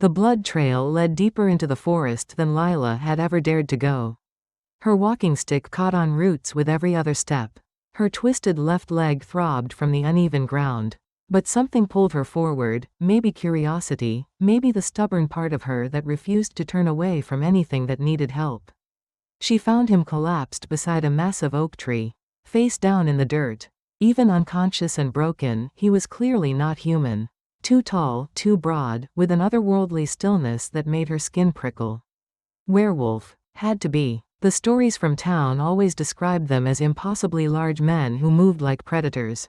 The blood trail led deeper into the forest than Lila had ever dared to go. Her walking stick caught on roots with every other step. Her twisted left leg throbbed from the uneven ground. But something pulled her forward, maybe curiosity, maybe the stubborn part of her that refused to turn away from anything that needed help. She found him collapsed beside a massive oak tree, face down in the dirt. Even unconscious and broken, he was clearly not human. Too tall, too broad, with an otherworldly stillness that made her skin prickle. Werewolf. Had to be. The stories from town always described them as impossibly large men who moved like predators.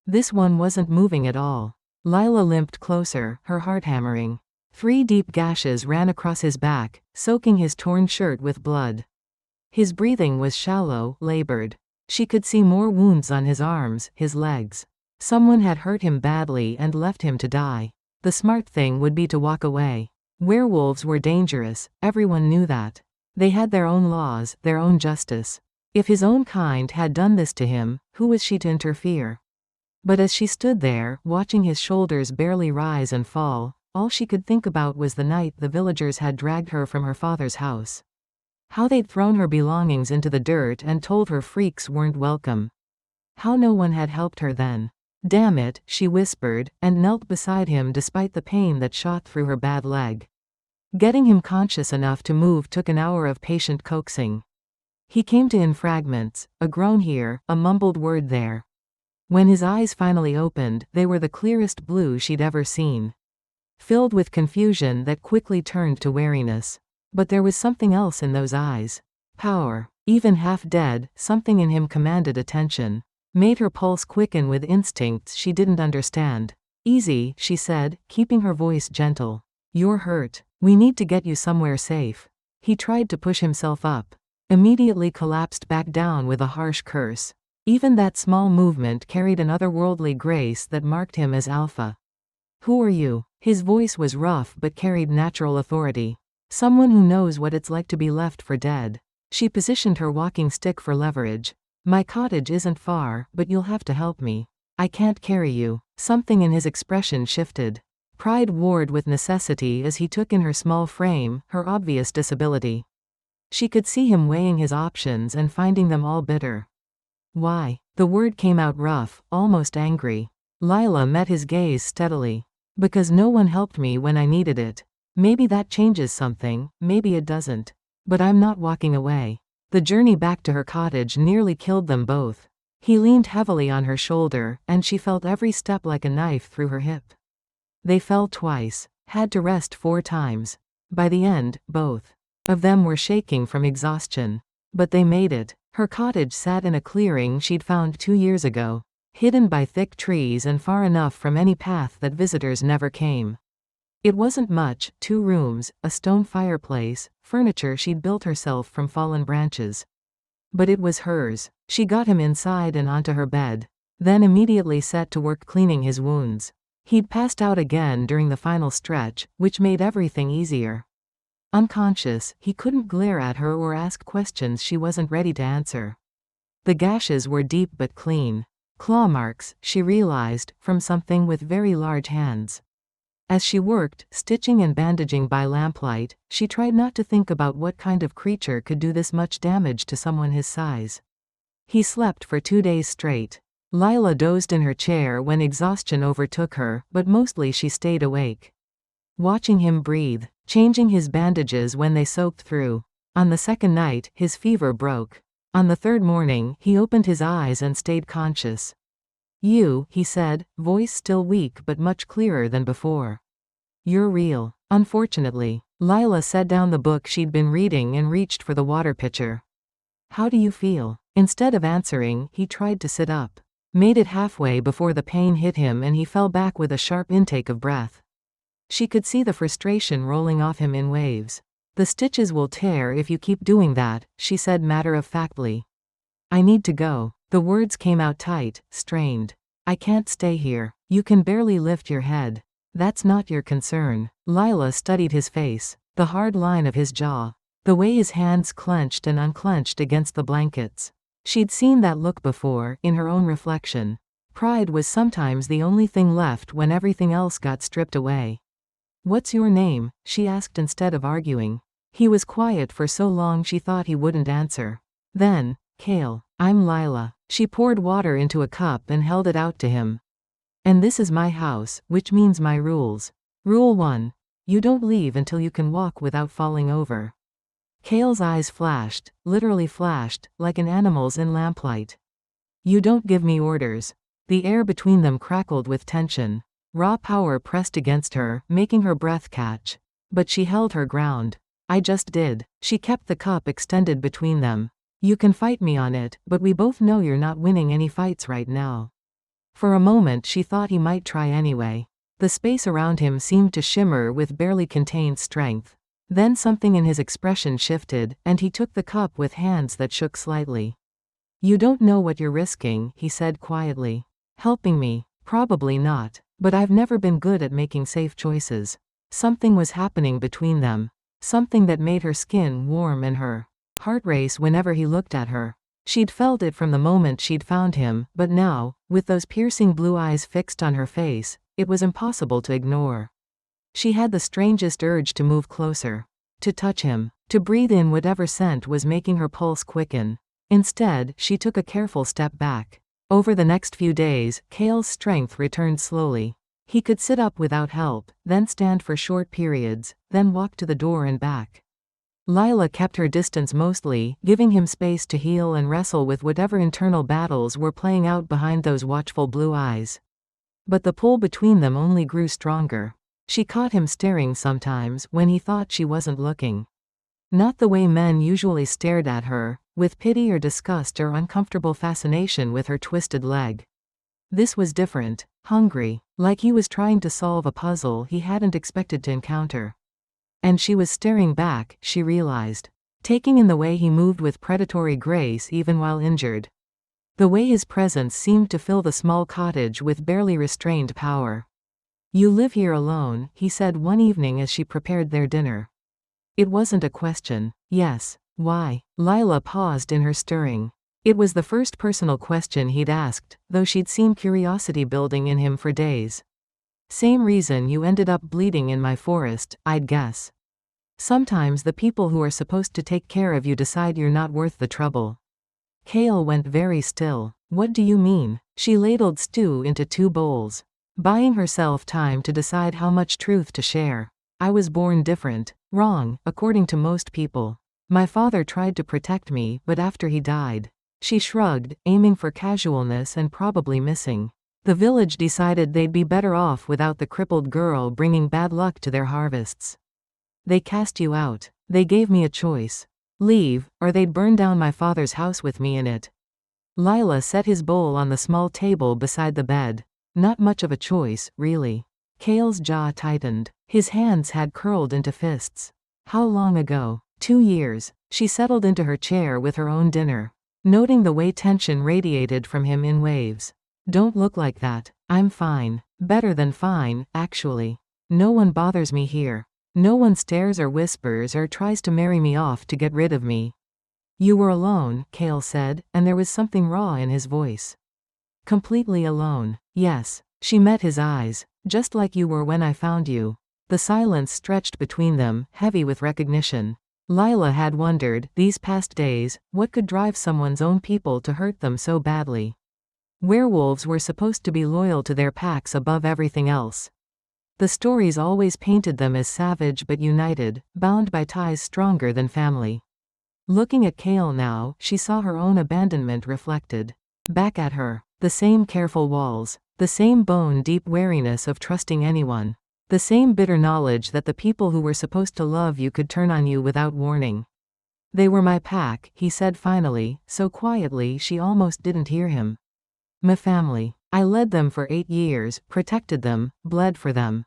This one wasn't moving at all. Lila limped closer, her heart hammering. 3 deep gashes ran across his back, soaking his torn shirt with blood. His breathing was shallow, labored. She could see more wounds on his arms, his legs. Someone had hurt him badly and left him to die. The smart thing would be to walk away. Werewolves were dangerous, everyone knew that. They had their own laws, their own justice. If his own kind had done this to him, who was she to interfere? But as she stood there, watching his shoulders barely rise and fall, all she could think about was the night the villagers had dragged her from her father's house. How they'd thrown her belongings into the dirt and told her freaks weren't welcome. How no one had helped her then. Damn it, she whispered, and knelt beside him despite the pain that shot through her bad leg. Getting him conscious enough to move took an hour of patient coaxing. He came to in fragments, a groan here, a mumbled word there. When his eyes finally opened, they were the clearest blue she'd ever seen. Filled with confusion that quickly turned to wariness. But there was something else in those eyes. Power. Even half dead, something in him commanded attention. Made her pulse quicken with instincts she didn't understand. Easy, she said, keeping her voice gentle. You're hurt. We need to get you somewhere safe. He tried to push himself up. Immediately collapsed back down with a harsh curse. Even that small movement carried an otherworldly grace that marked him as alpha. Who are you? His voice was rough but carried natural authority. Someone who knows what it's like to be left for dead. She positioned her walking stick for leverage. My cottage isn't far, but you'll have to help me. I can't carry you. Something in his expression shifted. Pride warred with necessity as he took in her small frame, her obvious disability. She could see him weighing his options and finding them all bitter. Why? The word came out rough, almost angry. Lila met his gaze steadily. Because no one helped me when I needed it. Maybe that changes something, maybe it doesn't. But I'm not walking away. The journey back to her cottage nearly killed them both. He leaned heavily on her shoulder, and she felt every step like a knife through her hip. They fell twice, had to rest 4 times. By the end, both of them were shaking from exhaustion. But they made it. Her cottage sat in a clearing she'd found 2 years ago, hidden by thick trees and far enough from any path that visitors never came. It wasn't much, 2 rooms, a stone fireplace, furniture she'd built herself from fallen branches. But it was hers. She got him inside and onto her bed, then immediately set to work cleaning his wounds. He'd passed out again during the final stretch, which made everything easier. Unconscious, he couldn't glare at her or ask questions she wasn't ready to answer. The gashes were deep but clean. Claw marks, she realized, from something with very large hands. As she worked, stitching and bandaging by lamplight, she tried not to think about what kind of creature could do this much damage to someone his size. He slept for 2 days straight. Lila dozed in her chair when exhaustion overtook her, but mostly she stayed awake. Watching him breathe, changing his bandages when they soaked through. On the 2nd night, his fever broke. On the 3rd morning, he opened his eyes and stayed conscious. You, he said, voice still weak but much clearer than before. You're real. Unfortunately. Lila set down the book she'd been reading and reached for the water pitcher. How do you feel? Instead of answering, he tried to sit up. Made it halfway before the pain hit him and he fell back with a sharp intake of breath. She could see the frustration rolling off him in waves. The stitches will tear if you keep doing that, she said matter-of-factly. I need to go. The words came out tight, strained. I can't stay here. You can barely lift your head. That's not your concern. Lila studied his face, the hard line of his jaw, the way his hands clenched and unclenched against the blankets. She'd seen that look before, in her own reflection. Pride was sometimes the only thing left when everything else got stripped away. What's your name? She asked instead of arguing. He was quiet for so long she thought he wouldn't answer. Then, Kael. I'm Lila. She poured water into a cup and held it out to him. And this is my house, which means my rules. Rule 1. You don't leave until you can walk without falling over. Kael's eyes flashed, literally flashed, like an animal's in lamplight. You don't give me orders. The air between them crackled with tension. Raw power pressed against her, making her breath catch. But she held her ground. I just did. She kept the cup extended between them. You can fight me on it, but we both know you're not winning any fights right now. For a moment she thought he might try anyway. The space around him seemed to shimmer with barely contained strength. Then something in his expression shifted, and he took the cup with hands that shook slightly. You don't know what you're risking, he said quietly. Helping me? Probably not. But I've never been good at making safe choices. Something was happening between them. Something that made her skin warm and her heart race whenever he looked at her. She'd felt it from the moment she'd found him, but now, with those piercing blue eyes fixed on her face, it was impossible to ignore. She had the strangest urge to move closer. To touch him. To breathe in whatever scent was making her pulse quicken. Instead, she took a careful step back. Over the next few days, Kael's strength returned slowly. He could sit up without help, then stand for short periods, then walk to the door and back. Lila kept her distance mostly, giving him space to heal and wrestle with whatever internal battles were playing out behind those watchful blue eyes. But the pull between them only grew stronger. She caught him staring sometimes when he thought she wasn't looking. Not the way men usually stared at her, with pity or disgust or uncomfortable fascination with her twisted leg. This was different, hungry, like he was trying to solve a puzzle he hadn't expected to encounter. And she was staring back, she realized, taking in the way he moved with predatory grace even while injured. The way his presence seemed to fill the small cottage with barely restrained power. You live here alone, he said one evening as she prepared their dinner. It wasn't a question. Yes. Why? Lila paused in her stirring. It was the first personal question he'd asked, though she'd seen curiosity building in him for days. Same reason you ended up bleeding in my forest, I'd guess. Sometimes the people who are supposed to take care of you decide you're not worth the trouble. Kael went very still. What do you mean? She ladled stew into 2 bowls, buying herself time to decide how much truth to share. I was born different. Wrong, according to most people. My father tried to protect me, but after he died. She shrugged, aiming for casualness and probably missing. The village decided they'd be better off without the crippled girl bringing bad luck to their harvests. They cast you out. They gave me a choice. Leave, or they'd burn down my father's house with me in it. Lila set his bowl on the small table beside the bed. Not much of a choice, really. Kael's jaw tightened. His hands had curled into fists. How long ago? 2 years. She settled into her chair with her own dinner, noting the way tension radiated from him in waves. Don't look like that. I'm fine. Better than fine, actually. No one bothers me here. No one stares or whispers or tries to marry me off to get rid of me. You were alone, Kael said, and there was something raw in his voice. Completely alone. Yes. She met his eyes. Just like you were when I found you. The silence stretched between them, heavy with recognition. Lila had wondered, these past days, what could drive someone's own people to hurt them so badly. Werewolves were supposed to be loyal to their packs above everything else. The stories always painted them as savage but united, bound by ties stronger than family. Looking at Kael now, she saw her own abandonment reflected. Back at her. The same careful walls. The same bone-deep wariness of trusting anyone. The same bitter knowledge that the people who were supposed to love you could turn on you without warning. They were my pack, he said finally, so quietly she almost didn't hear him. My family. I led them for 8 years, protected them, bled for them.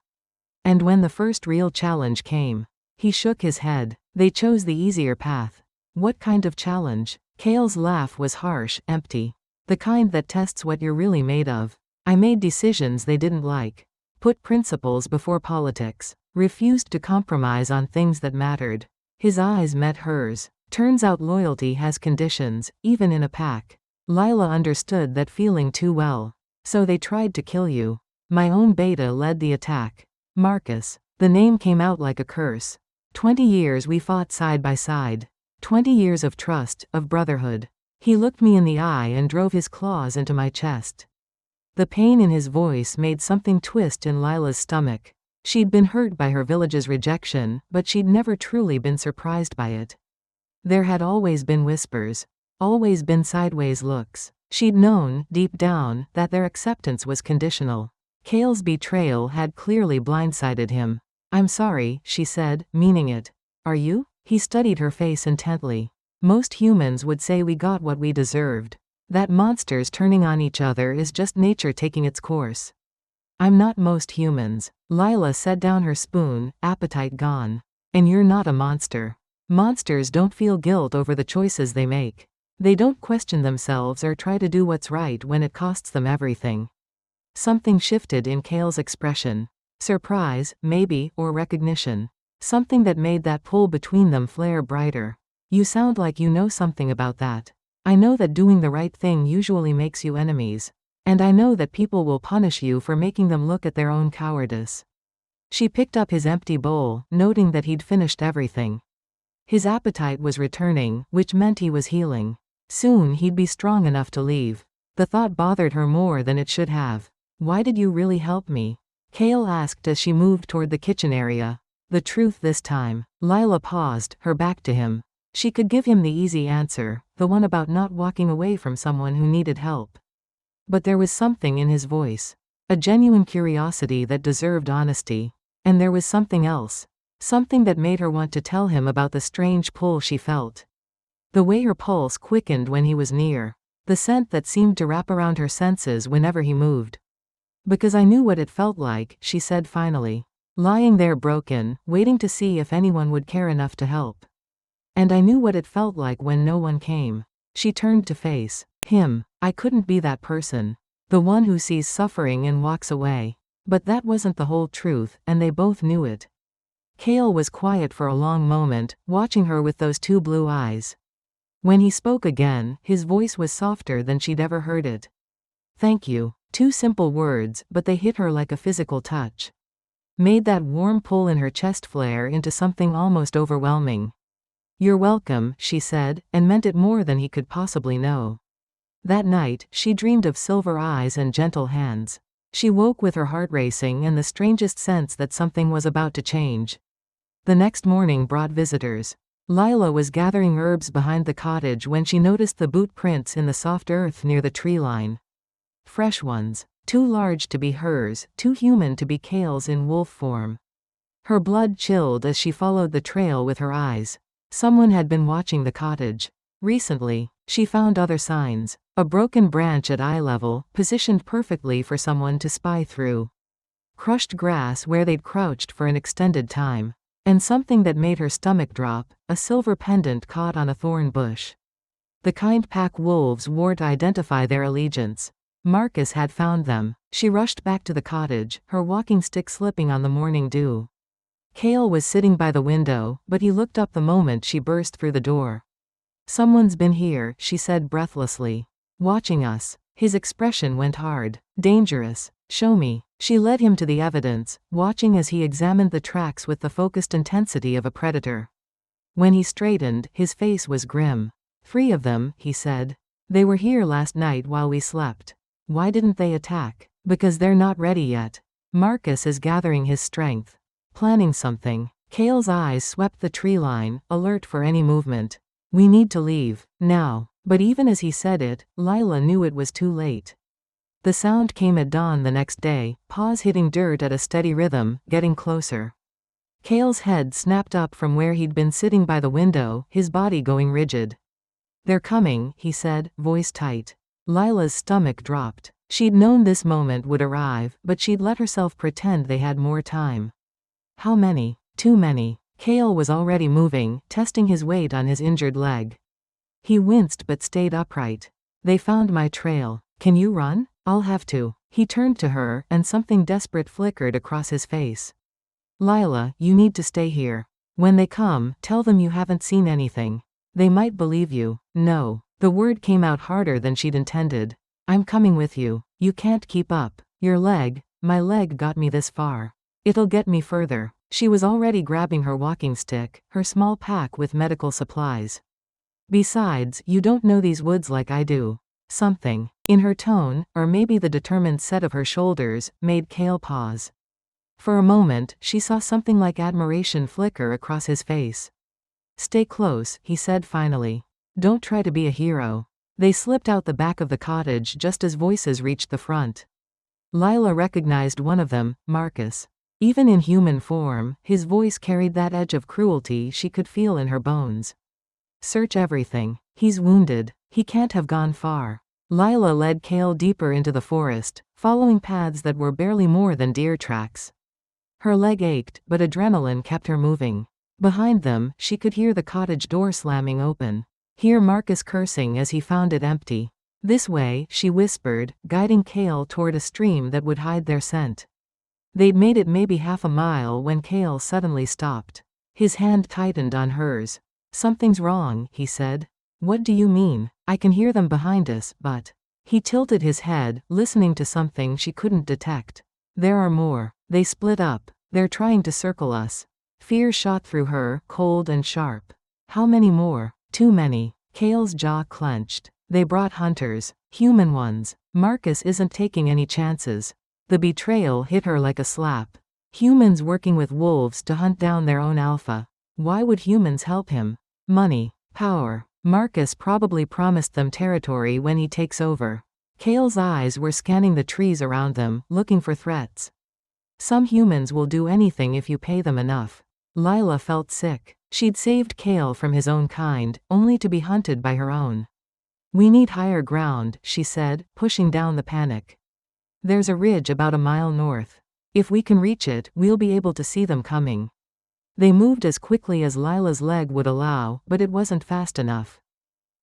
And when the first real challenge came, he shook his head. They chose the easier path. What kind of challenge? Kael's laugh was harsh, empty. The kind that tests what you're really made of. I made decisions they didn't like. Put principles before politics. Refused to compromise on things that mattered. His eyes met hers. Turns out loyalty has conditions, even in a pack. Lila understood that feeling too well. So they tried to kill you. My own beta led the attack. Marcus. The name came out like a curse. 20 years we fought side by side. 20 years of trust, of brotherhood. He looked me in the eye and drove his claws into my chest. The pain in his voice made something twist in Lila's stomach. She'd been hurt by her village's rejection, but she'd never truly been surprised by it. There had always been whispers. Always been sideways looks. She'd known, deep down, that their acceptance was conditional. Kael's betrayal had clearly blindsided him. "I'm sorry," she said, meaning it. "Are you?" He studied her face intently. "Most humans would say we got what we deserved. That monsters turning on each other is just nature taking its course." "I'm not most humans." Lila set down her spoon, appetite gone. "And you're not a monster. Monsters don't feel guilt over the choices they make. They don't question themselves or try to do what's right when it costs them everything." Something shifted in Kael's expression. Surprise, maybe, or recognition. Something that made that pull between them flare brighter. "You sound like you know something about that. I know that doing the right thing usually makes you enemies. And I know that people will punish you for making them look at their own cowardice." She picked up his empty bowl, noting that he'd finished everything. His appetite was returning, which meant he was healing. Soon he'd be strong enough to leave. The thought bothered her more than it should have. "Why did you really help me?" Kael asked as she moved toward the kitchen area. The truth this time. Lila paused, her back to him. She could give him the easy answer, the one about not walking away from someone who needed help. But there was something in his voice. A genuine curiosity that deserved honesty. And there was something else. Something that made her want to tell him about the strange pull she felt. The way her pulse quickened when he was near. The scent that seemed to wrap around her senses whenever he moved. "Because I knew what it felt like," she said finally. "Lying there broken, waiting to see if anyone would care enough to help. And I knew what it felt like when no one came." She turned to face him. "I couldn't be that person. The one who sees suffering and walks away." But that wasn't the whole truth, and they both knew it. Kael was quiet for a long moment, watching her with those two blue eyes. When he spoke again, his voice was softer than she'd ever heard it. "Thank you." Two simple words, but they hit her like a physical touch. Made that warm pull in her chest flare into something almost overwhelming. "You're welcome," she said, and meant it more than he could possibly know. That night, she dreamed of silver eyes and gentle hands. She woke with her heart racing and the strangest sense that something was about to change. The next morning brought visitors. Lila was gathering herbs behind the cottage when she noticed the boot prints in the soft earth near the tree line. Fresh ones. Too large to be hers, too human to be Kael's in wolf form. Her blood chilled as she followed the trail with her eyes. Someone had been watching the cottage. Recently, she found other signs. A broken branch at eye level, positioned perfectly for someone to spy through. Crushed grass where they'd crouched for an extended time. And something that made her stomach drop, a silver pendant caught on a thorn bush. The kind pack wolves wore to identify their allegiance. Marcus had found them. She rushed back to the cottage, her walking stick slipping on the morning dew. Kael was sitting by the window, but he looked up the moment she burst through the door. "Someone's been here," she said breathlessly. "Watching us." His expression went hard. "Dangerous. Show me." She led him to the evidence, watching as he examined the tracks with the focused intensity of a predator. When he straightened, his face was grim. "3 of them," he said. "They were here last night while we slept. Why didn't they attack?" "Because they're not ready yet. Marcus is gathering his strength. Planning something." Kael's eyes swept the tree line, alert for any movement. "We need to leave. Now." But even as he said it, Lila knew it was too late. The sound came at dawn the next day, paws hitting dirt at a steady rhythm, getting closer. Kael's head snapped up from where he'd been sitting by the window, his body going rigid. "They're coming," he said, voice tight. Lila's stomach dropped. She'd known this moment would arrive, but she'd let herself pretend they had more time. How many? Too many. Kael was already moving, testing his weight on his injured leg. He winced but stayed upright. "They found my trail. Can you run?" "I'll have to." He turned to her, and something desperate flickered across his face. "Lila, you need to stay here. When they come, tell them you haven't seen anything. They might believe you." "No." The word came out harder than she'd intended. "I'm coming with you. You can't keep up. Your leg, my leg got me this far. It'll get me further." She was already grabbing her walking stick, her small pack with medical supplies. Besides, you don't know these woods like I do. Something in her tone, or maybe the determined set of her shoulders, made Kael pause. For a moment, she saw something like admiration flicker across his face. Stay close, he said finally. Don't try to be a hero. They slipped out the back of the cottage just as voices reached the front. Lila recognized one of them, Marcus. Even in human form, his voice carried that edge of cruelty she could feel in her bones. Search everything. He's wounded. He can't have gone far. Lila led Kael deeper into the forest, following paths that were barely more than deer tracks. Her leg ached, but adrenaline kept her moving. Behind them, she could hear the cottage door slamming open. Hear Marcus cursing as he found it empty. This way, she whispered, guiding Kael toward a stream that would hide their scent. They'd made it maybe half a mile when Kael suddenly stopped. His hand tightened on hers. Something's wrong, he said. What do you mean? I can hear them behind us, but... He tilted his head, listening to something she couldn't detect. There are more. They split up. They're trying to circle us. Fear shot through her, cold and sharp. How many more? Too many. Kael's jaw clenched. They brought hunters. Human ones. Marcus isn't taking any chances. The betrayal hit her like a slap. Humans working with wolves to hunt down their own alpha. Why would humans help him? Money. Power. Marcus probably promised them territory when he takes over. Kael's eyes were scanning the trees around them, looking for threats. Some humans will do anything if you pay them enough. Lila felt sick. She'd saved Kael from his own kind, only to be hunted by her own. We need higher ground, she said, pushing down the panic. There's a ridge about a mile north. If we can reach it, we'll be able to see them coming. They moved as quickly as Lila's leg would allow, but it wasn't fast enough.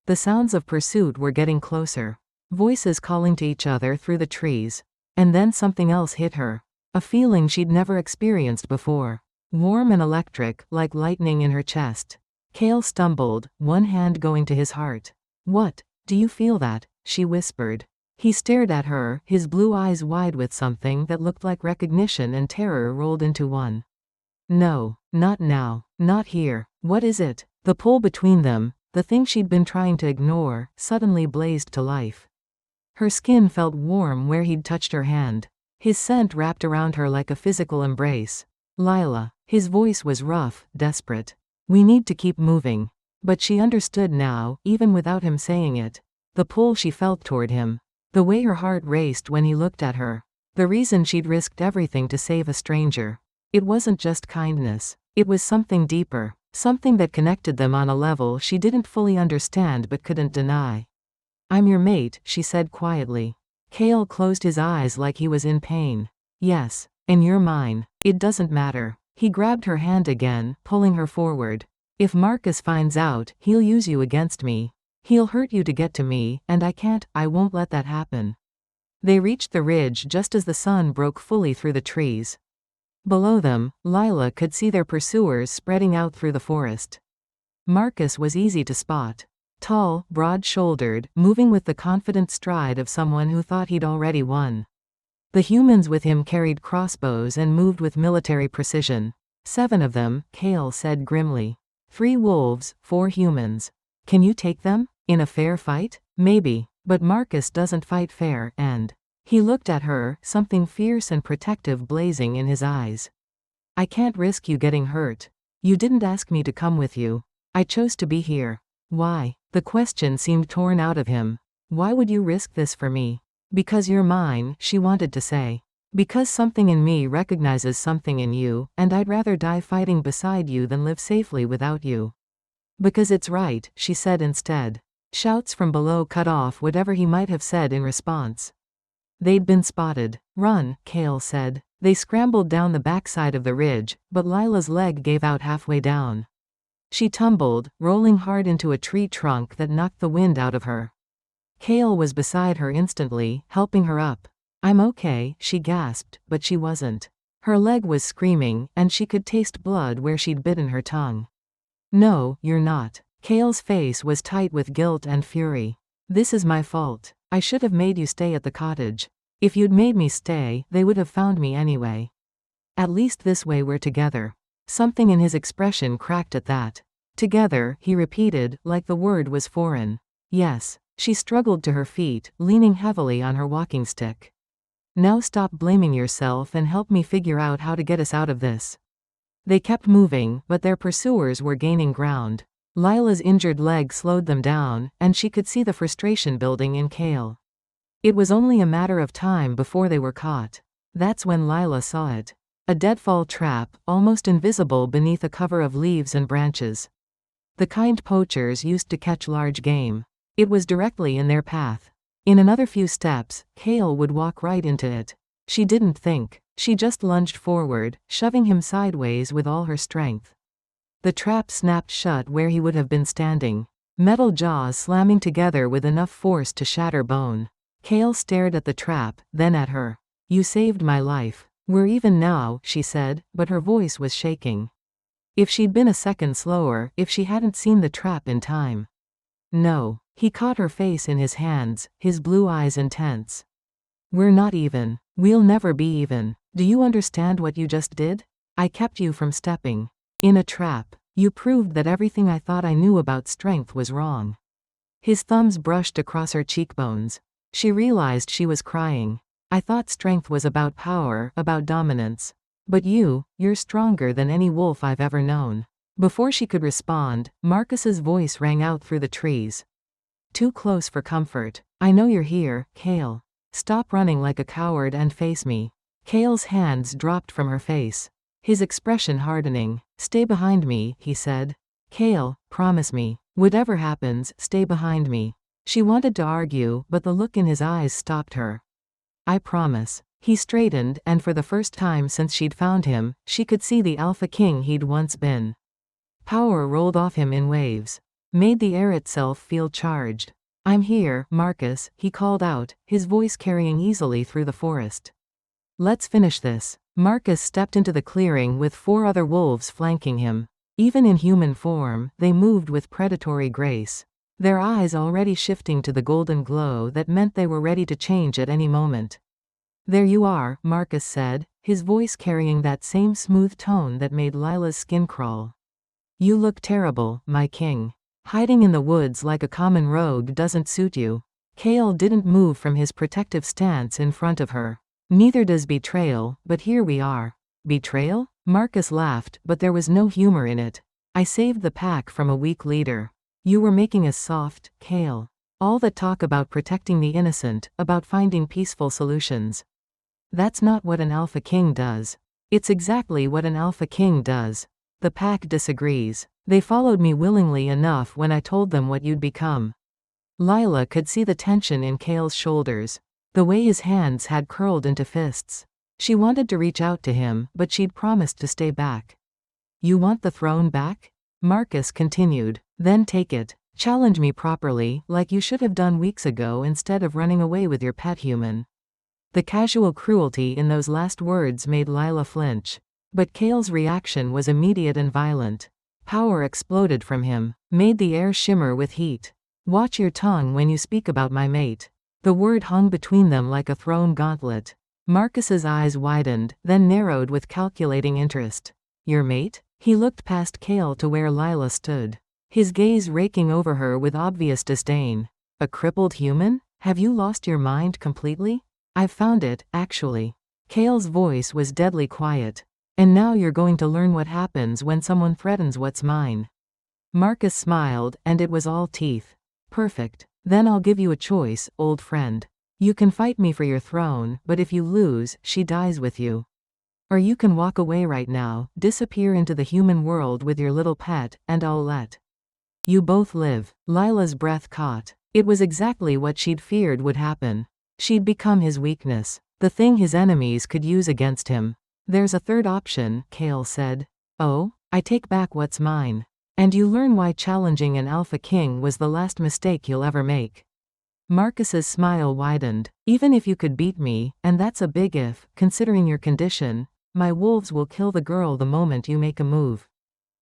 The sounds of pursuit were getting closer. Voices calling to each other through the trees. And then something else hit her. A feeling she'd never experienced before. Warm and electric, like lightning in her chest. Kael stumbled, one hand going to his heart. What? Do you feel that? She whispered. He stared at her, his blue eyes wide with something that looked like recognition and terror rolled into one. No, not now, not here. What is it? The pull between them, the thing she'd been trying to ignore, suddenly blazed to life. Her skin felt warm where he'd touched her hand. His scent wrapped around her like a physical embrace. Lila. His voice was rough, desperate. We need to keep moving. But she understood now, even without him saying it. The pull she felt toward him. The way her heart raced when he looked at her. The reason she'd risked everything to save a stranger. It wasn't just kindness. It was something deeper. Something that connected them on a level she didn't fully understand but couldn't deny. I'm your mate, she said quietly. Kael closed his eyes like he was in pain. Yes, and you're mine. It doesn't matter. He grabbed her hand again, pulling her forward. If Marcus finds out, he'll use you against me. He'll hurt you to get to me, and I won't let that happen. They reached the ridge just as the sun broke fully through the trees. Below them, Lila could see their pursuers spreading out through the forest. Marcus was easy to spot. Tall, broad-shouldered, moving with the confident stride of someone who thought he'd already won. The humans with him carried crossbows and moved with military precision. 7 of them, Kael said grimly. 3 wolves, 4 humans. Can you take them? In a fair fight? Maybe, but Marcus doesn't fight fair, and... He looked at her, something fierce and protective blazing in his eyes. I can't risk you getting hurt. You didn't ask me to come with you. I chose to be here. Why? The question seemed torn out of him. Why would you risk this for me? Because you're mine, she wanted to say. Because something in me recognizes something in you, and I'd rather die fighting beside you than live safely without you. Because it's right, she said instead. Shouts from below cut off whatever he might have said in response. They'd been spotted. Run, Kael said. They scrambled down the backside of the ridge, but Lila's leg gave out halfway down. She tumbled, rolling hard into a tree trunk that knocked the wind out of her. Kael was beside her instantly, helping her up. I'm okay, she gasped, but she wasn't. Her leg was screaming, and she could taste blood where she'd bitten her tongue. No, you're not. Kael's face was tight with guilt and fury. This is my fault. I should have made you stay at the cottage. If you'd made me stay, they would have found me anyway. At least this way we're together. Something in his expression cracked at that. Together, he repeated, like the word was foreign. Yes. She struggled to her feet, leaning heavily on her walking stick. Now stop blaming yourself and help me figure out how to get us out of this. They kept moving, but their pursuers were gaining ground. Lila's injured leg slowed them down, and she could see the frustration building in Kael. It was only a matter of time before they were caught. That's when Lila saw it. A deadfall trap, almost invisible beneath a cover of leaves and branches. The kind poachers used to catch large game. It was directly in their path. In another few steps, Kael would walk right into it. She didn't think. She just lunged forward, shoving him sideways with all her strength. The trap snapped shut where he would have been standing. Metal jaws slamming together with enough force to shatter bone. Kael stared at the trap, then at her. You saved my life. We're even now, she said, but her voice was shaking. If she'd been a second slower, if she hadn't seen the trap in time. No. He caught her face in his hands, his blue eyes intense. We're not even. We'll never be even. Do you understand what you just did? I kept you from stepping in a trap. You proved that everything I thought I knew about strength was wrong. His thumbs brushed across her cheekbones. She realized she was crying. I thought strength was about power, about dominance. But you're stronger than any wolf I've ever known. Before she could respond, Marcus's voice rang out through the trees. Too close for comfort. I know you're here, Kael. Stop running like a coward and face me. Kael's hands dropped from her face. His expression hardening. Stay behind me, he said. Kael, promise me. Whatever happens, stay behind me. She wanted to argue, but the look in his eyes stopped her. I promise. He straightened, and for the first time since she'd found him, she could see the alpha king he'd once been. Power rolled off him in waves. Made the air itself feel charged. I'm here, Marcus, he called out, his voice carrying easily through the forest. Let's finish this. Marcus stepped into the clearing with 4 other wolves flanking him. Even in human form, they moved with predatory grace. Their eyes already shifting to the golden glow that meant they were ready to change at any moment. There you are, Marcus said, his voice carrying that same smooth tone that made Lila's skin crawl. You look terrible, my king. Hiding in the woods like a common rogue doesn't suit you. Kael didn't move from his protective stance in front of her. Neither does betrayal, but here we are. Betrayal? Marcus laughed, but there was no humor in it. I saved the pack from a weak leader. You were making us soft, Kael. All that talk about protecting the innocent, about finding peaceful solutions. That's not what an alpha king does. It's exactly what an alpha king does. The pack disagrees. They followed me willingly enough when I told them what you'd become. Lila could see the tension in Kael's shoulders. The way his hands had curled into fists. She wanted to reach out to him, but she'd promised to stay back. You want the throne back? Marcus continued. Then take it. Challenge me properly, like you should have done weeks ago instead of running away with your pet human. The casual cruelty in those last words made Lila flinch. But Kael's reaction was immediate and violent. Power exploded from him, made the air shimmer with heat. Watch your tongue when you speak about my mate. The word hung between them like a thrown gauntlet. Marcus's eyes widened, then narrowed with calculating interest. Your mate? He looked past Kael to where Lila stood. His gaze raking over her with obvious disdain. A crippled human? Have you lost your mind completely? I've found it, actually. Kael's voice was deadly quiet. And now you're going to learn what happens when someone threatens what's mine. Marcus smiled, and it was all teeth. Perfect. Then I'll give you a choice, old friend. You can fight me for your throne, but if you lose, she dies with you. Or you can walk away right now, disappear into the human world with your little pet, and I'll let you both live. Lila's breath caught. It was exactly what she'd feared would happen. She'd become his weakness, the thing his enemies could use against him. There's a third option, Kael said. Oh? I take back what's mine. And you learn why challenging an alpha king was the last mistake you'll ever make. Marcus's smile widened. Even if you could beat me, and that's a big if, considering your condition, my wolves will kill the girl the moment you make a move.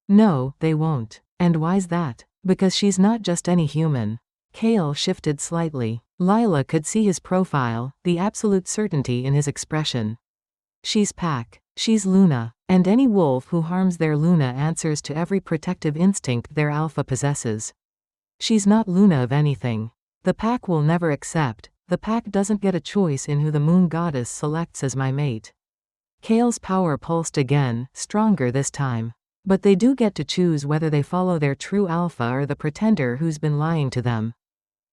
No, they won't. And why's that? Because she's not just any human. Kael shifted slightly. Lila could see his profile, the absolute certainty in his expression. She's Pack. She's Luna. And any wolf who harms their Luna answers to every protective instinct their alpha possesses. She's not Luna of anything. The pack will never accept. The pack doesn't get a choice in who the moon goddess selects as my mate. Kael's power pulsed again, stronger this time. But they do get to choose whether they follow their true alpha or the pretender who's been lying to them.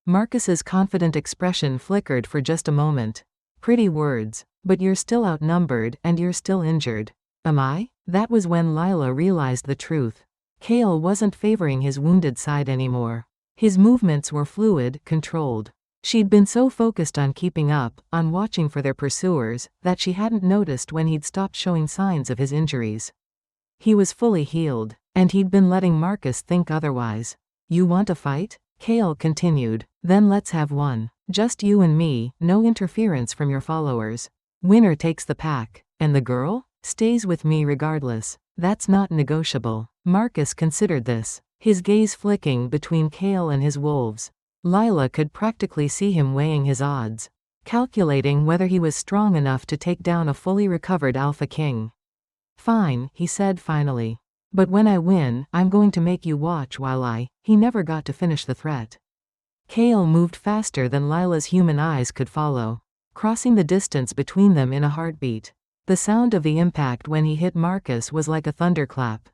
Marcus's confident expression flickered for just a moment. Pretty words, but you're still outnumbered and you're still injured. Am I? That was when Lila realized the truth. Kael wasn't favoring his wounded side anymore. His movements were fluid, controlled. She'd been so focused on keeping up, on watching for their pursuers, that she hadn't noticed when he'd stopped showing signs of his injuries. He was fully healed, and he'd been letting Marcus think otherwise. You want a fight? Kael continued. Then let's have one. Just you and me, no interference from your followers. Winner takes the pack. And the girl? Stays with me regardless. That's not negotiable. Marcus considered this, his gaze flicking between Kael and his wolves. Lila could practically see him weighing his odds, calculating whether he was strong enough to take down a fully recovered Alpha King. Fine, he said finally. But when I win, I'm going to make you watch while He never got to finish the threat. Kael moved faster than Lila's human eyes could follow, crossing the distance between them in a heartbeat. The sound of the impact when he hit Marcus was like a thunderclap.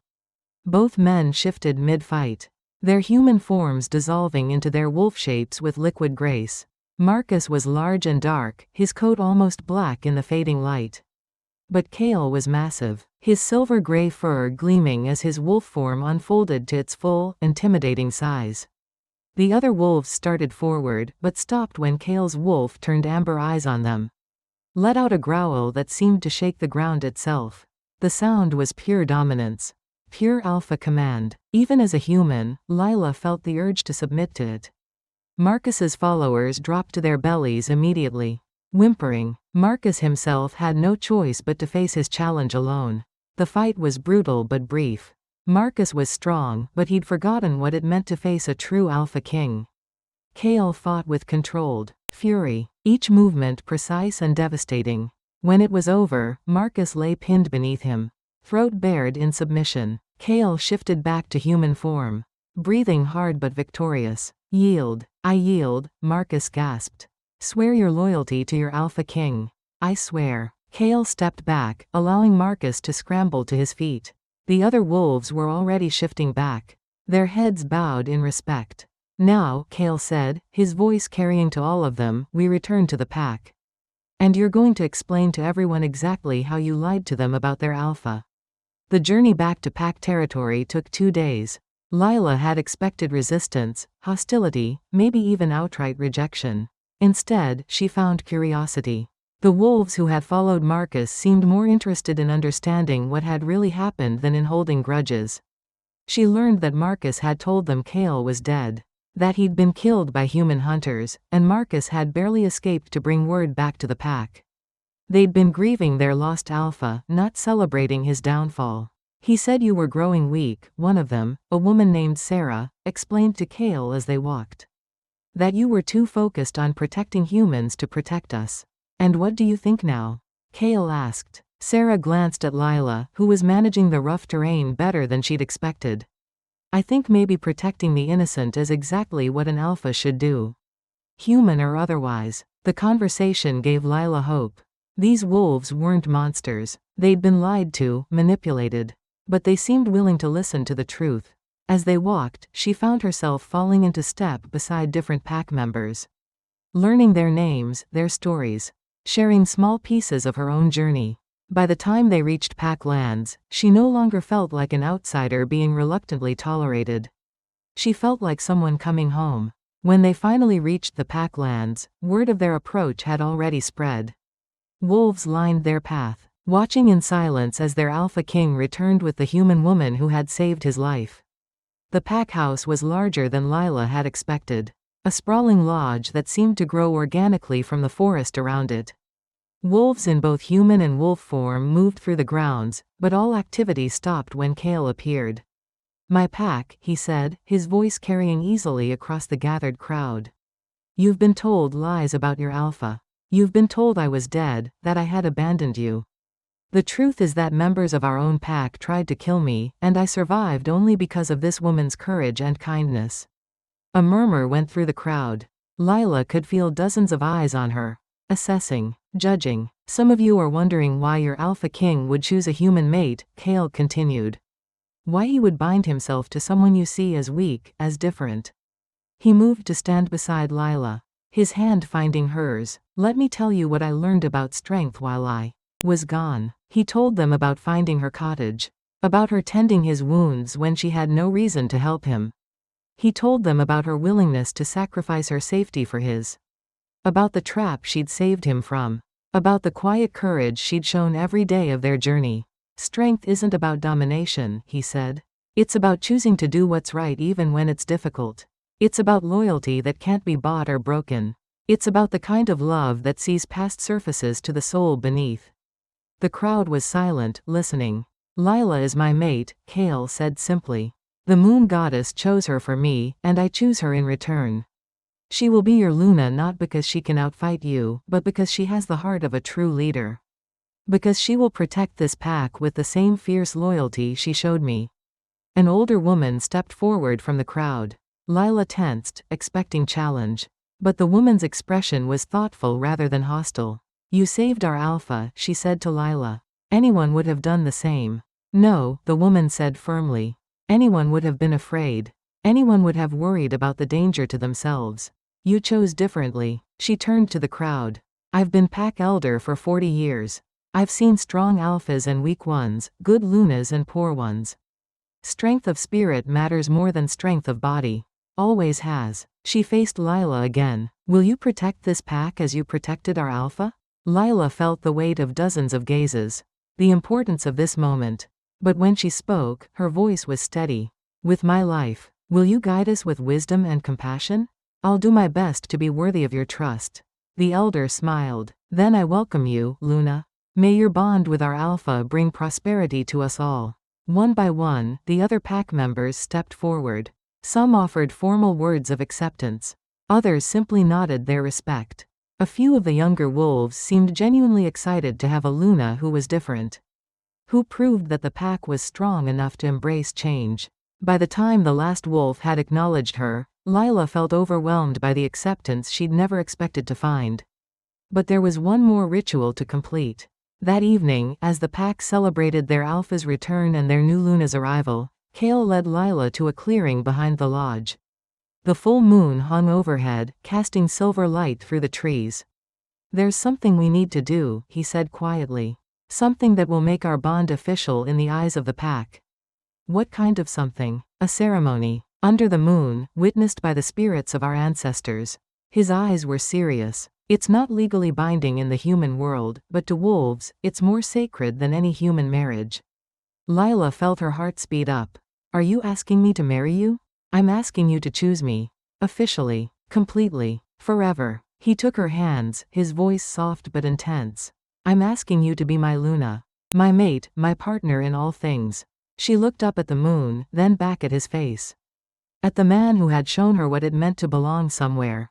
Both men shifted mid-fight, their human forms dissolving into their wolf shapes with liquid grace. Marcus was large and dark, his coat almost black in the fading light. But Kael was massive, his silver-gray fur gleaming as his wolf form unfolded to its full, intimidating size. The other wolves started forward, but stopped when Kael's wolf turned amber eyes on them. Let out a growl that seemed to shake the ground itself. The sound was pure dominance. Pure alpha command. Even as a human, Lila felt the urge to submit to it. Marcus's followers dropped to their bellies immediately, whimpering. Marcus himself had no choice but to face his challenge alone. The fight was brutal but brief. Marcus was strong, but he'd forgotten what it meant to face a true alpha king. Kael fought with controlled fury, each movement precise and devastating. When it was over, Marcus lay pinned beneath him, throat bared in submission. Kael shifted back to human form, breathing hard but victorious. Yield. I yield, Marcus gasped. Swear your loyalty to your alpha king. I swear. Kael stepped back, allowing Marcus to scramble to his feet. The other wolves were already shifting back, their heads bowed in respect. Now, Kael said, his voice carrying to all of them, we return to the pack. And you're going to explain to everyone exactly how you lied to them about their alpha. The journey back to pack territory took 2 days. Lila had expected resistance, hostility, maybe even outright rejection. Instead, she found curiosity. The wolves who had followed Marcus seemed more interested in understanding what had really happened than in holding grudges. She learned that Marcus had told them Kael was dead, that he'd been killed by human hunters, and Marcus had barely escaped to bring word back to the pack. They'd been grieving their lost alpha, not celebrating his downfall. He said you were growing weak, one of them, a woman named Sarah, explained to Kael as they walked. That you were too focused on protecting humans to protect us. And what do you think now? Kael asked. Sarah glanced at Lila, who was managing the rough terrain better than she'd expected. I think maybe protecting the innocent is exactly what an alpha should do. Human or otherwise. The conversation gave Lila hope. These wolves weren't monsters. They'd been lied to, manipulated. But they seemed willing to listen to the truth. As they walked, she found herself falling into step beside different pack members, learning their names, their stories, sharing small pieces of her own journey. By the time they reached pack lands, she no longer felt like an outsider being reluctantly tolerated. She felt like someone coming home. When they finally reached the pack lands, word of their approach had already spread. Wolves lined their path, watching in silence as their alpha king returned with the human woman who had saved his life. The pack house was larger than Lila had expected, a sprawling lodge that seemed to grow organically from the forest around it. Wolves in both human and wolf form moved through the grounds, but all activity stopped when Kael appeared. My pack, he said, his voice carrying easily across the gathered crowd. You've been told lies about your alpha. You've been told I was dead, that I had abandoned you. The truth is that members of our own pack tried to kill me, and I survived only because of this woman's courage and kindness." A murmur went through the crowd. Lila could feel dozens of eyes on her. Assessing, judging. "Some of you are wondering why your alpha king would choose a human mate," Kael continued. "Why he would bind himself to someone you see as weak, as different." He moved to stand beside Lila, his hand finding hers. "Let me tell you what I learned about strength while I was gone." He told them about finding her cottage, about her tending his wounds when she had no reason to help him. He told them about her willingness to sacrifice her safety for his, about the trap she'd saved him from, about the quiet courage she'd shown every day of their journey. "Strength isn't about domination," he said. "It's about choosing to do what's right even when it's difficult. It's about loyalty that can't be bought or broken. It's about the kind of love that sees past surfaces to the soul beneath." The crowd was silent, listening. "Lila is my mate," Kael said simply. "The moon goddess chose her for me, and I choose her in return. She will be your Luna not because she can outfight you, but because she has the heart of a true leader. Because she will protect this pack with the same fierce loyalty she showed me." An older woman stepped forward from the crowd. Lila tensed, expecting challenge. But the woman's expression was thoughtful rather than hostile. "You saved our alpha," she said to Lila. "Anyone would have done the same." "No," the woman said firmly. "Anyone would have been afraid. Anyone would have worried about the danger to themselves. You chose differently." She turned to the crowd. "I've been pack elder for 40 years. I've seen strong alphas and weak ones, good lunas and poor ones. Strength of spirit matters more than strength of body. Always has." She faced Lila again. "Will you protect this pack as you protected our alpha?" Lila felt the weight of dozens of gazes. The importance of this moment. But when she spoke, her voice was steady. "With my life. Will you guide us with wisdom and compassion?" "I'll do my best to be worthy of your trust." The elder smiled. "Then I welcome you, Luna. May your bond with our alpha bring prosperity to us all." One by one, the other pack members stepped forward. Some offered formal words of acceptance. Others simply nodded their respect. A few of the younger wolves seemed genuinely excited to have a Luna who was different, who proved that the pack was strong enough to embrace change. By the time the last wolf had acknowledged her, Lila felt overwhelmed by the acceptance she'd never expected to find. But there was one more ritual to complete. That evening, as the pack celebrated their alpha's return and their new Luna's arrival, Kael led Lila to a clearing behind the lodge. The full moon hung overhead, casting silver light through the trees. "There's something we need to do," he said quietly. "Something that will make our bond official in the eyes of the pack." "What kind of something?" "A ceremony. Under the moon, witnessed by the spirits of our ancestors." His eyes were serious. "It's not legally binding in the human world, but to wolves, it's more sacred than any human marriage." Lila felt her heart speed up. "Are you asking me to marry you?" "I'm asking you to choose me. Officially. Completely. Forever." He took her hands, his voice soft but intense. "I'm asking you to be my Luna. My mate, my partner in all things." She looked up at the moon, then back at his face. At the man who had shown her what it meant to belong somewhere.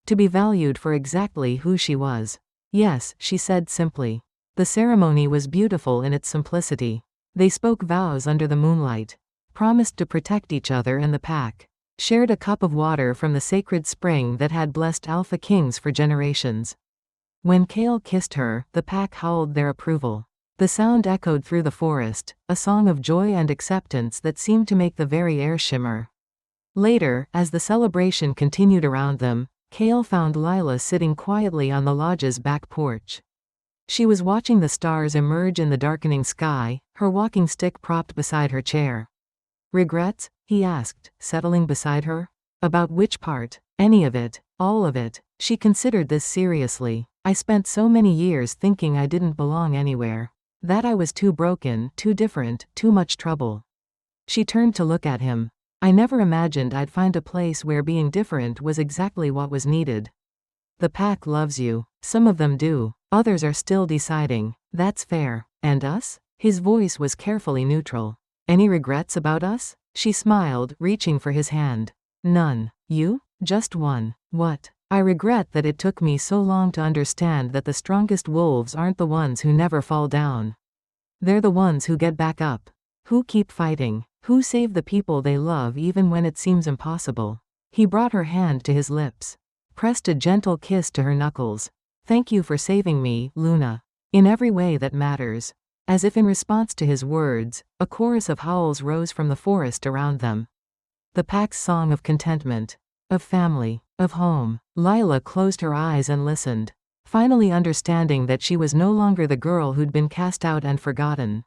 To be valued for exactly who she was. "Yes," she said simply. The ceremony was beautiful in its simplicity. They spoke vows under the moonlight. Promised to protect each other and the pack. Shared a cup of water from the sacred spring that had blessed alpha kings for generations. When Kael kissed her, the pack howled their approval. The sound echoed through the forest, a song of joy and acceptance that seemed to make the very air shimmer. Later, as the celebration continued around them, Kael found Lila sitting quietly on the lodge's back porch. She was watching the stars emerge in the darkening sky, her walking stick propped beside her chair. "Regrets?" he asked, settling beside her. "About which part?" "Any of it. All of it." She considered this seriously. "I spent so many years thinking I didn't belong anywhere. That I was too broken, too different, too much trouble." She turned to look at him. "I never imagined I'd find a place where being different was exactly what was needed. The pack loves you. Some of them do. Others are still deciding. That's fair. And us?" His voice was carefully neutral. "Any regrets about us?" She smiled, reaching for his hand. "None. You?" "Just one." "What?" "I regret that it took me so long to understand that the strongest wolves aren't the ones who never fall down." They're the ones who get back up. Who keep fighting. Who save the people they love even when it seems impossible. He brought her hand to his lips. Pressed a gentle kiss to her knuckles. Thank you for saving me, Luna. In every way that matters. As if in response to his words, a chorus of howls rose from the forest around them. The pack's song of contentment. Of family. Of home. Lila closed her eyes and listened. Finally understanding that she was no longer the girl who'd been cast out and forgotten.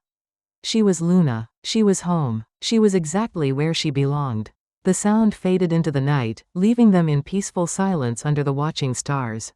She was Luna. She was home. She was exactly where she belonged. The sound faded into the night, leaving them in peaceful silence under the watching stars.